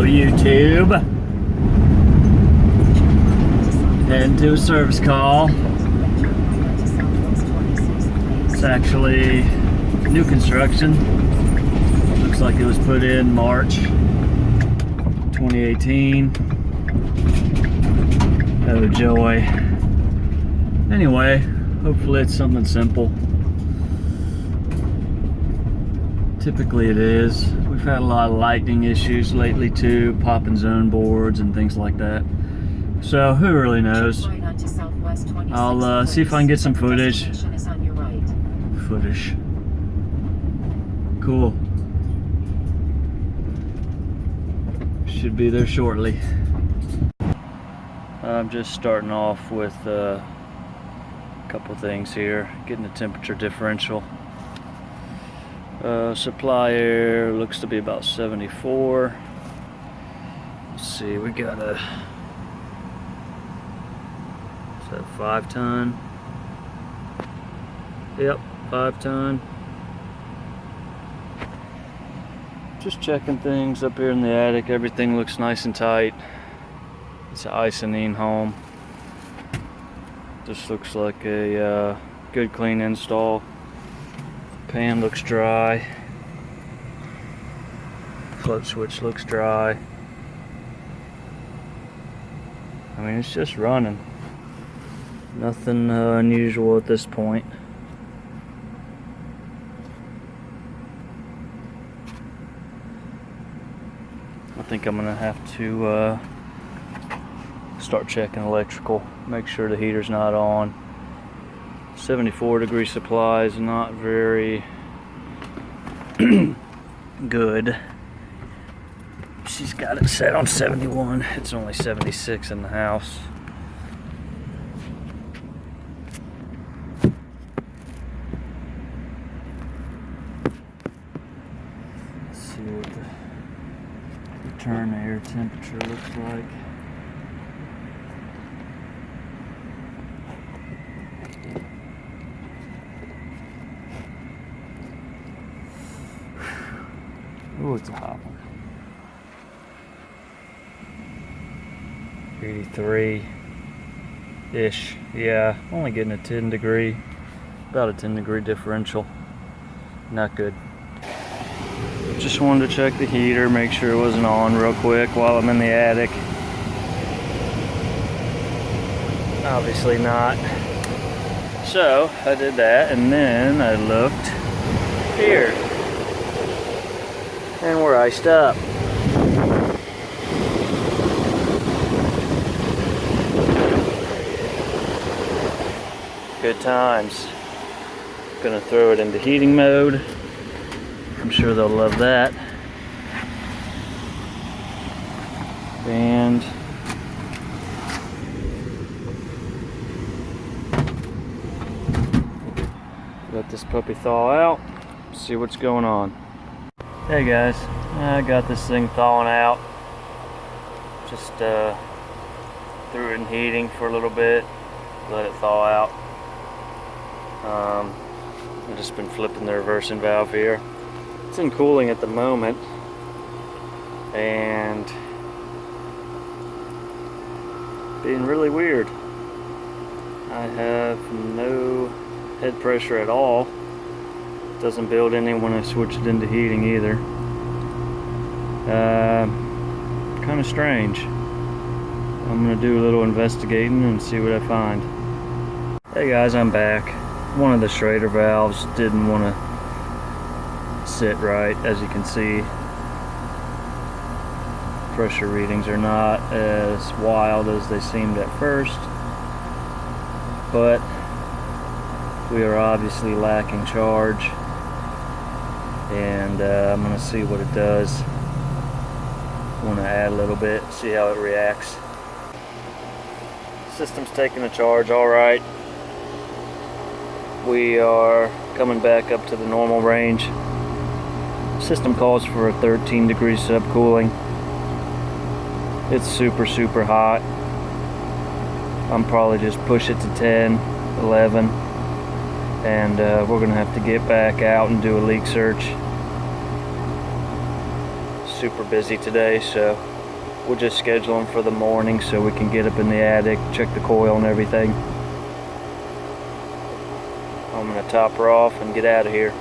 YouTube. Heading to a service call. It's actually new construction. Looks like it was put in March 2018. Oh joy. Anyway, hopefully it's something simple. Typically it is. We've had a lot of lightning issues lately too, popping zone boards and things like that. So who really knows? I'll see if I can get some footage. Cool. Should be there shortly. I'm just starting off with a couple things here. Getting the temperature differential. Supply air looks to be about 74. Let's see, we got a, is that 5 ton? Yep, 5 ton. Just checking things up here in the attic. Everything looks nice and tight. It's an Icynene home. This looks like a good clean install. Pan looks dry. Float switch looks dry. I mean, it's just running. Nothing unusual at this point. I think I'm gonna have to start checking electrical. Make sure the heater's not on. 74-degree supply is not very good. She's got it set on 71. It's only 76 in the house. Let's see what the return air temperature looks like. Ooh, it's a hot one. 83-ish. Yeah, only getting a 10 degree, about a 10 degree differential. Not good. Just wanted to check the heater, make sure it wasn't on real quick while I'm in the attic. Obviously not. So I did that, and then I looked here. And we're iced up. Good times. Gonna throw it into heating mode. I'm sure they'll love that. And let this puppy thaw out. See what's going on. Hey guys, I got this thing thawing out. Just threw it in heating for a little bit, let it thaw out. I've just been flipping the reversing valve here. It's in cooling at the moment, and being really weird. I have no head pressure at all. Doesn't build any when I switch it into heating either. Kind of strange. I'm gonna do a little investigating and see what I find. Hey guys, I'm back. One of the Schrader valves didn't want to sit right, as you can see. Pressure readings are not as wild as they seemed at first, but we are obviously lacking charge. And I'm gonna see what it does. I'm gonna add a little bit, see how it reacts. System's taking a charge all right. We are coming back up to the normal range. System calls for a 13 degree subcooling. It's super hot. I'm probably just push it to 10, 11. And we're gonna have to get back out and do a leak search. Super busy today, so We'll just schedule them for the morning so we can get up in the attic, check the coil and everything. I'm gonna top her off and get out of here.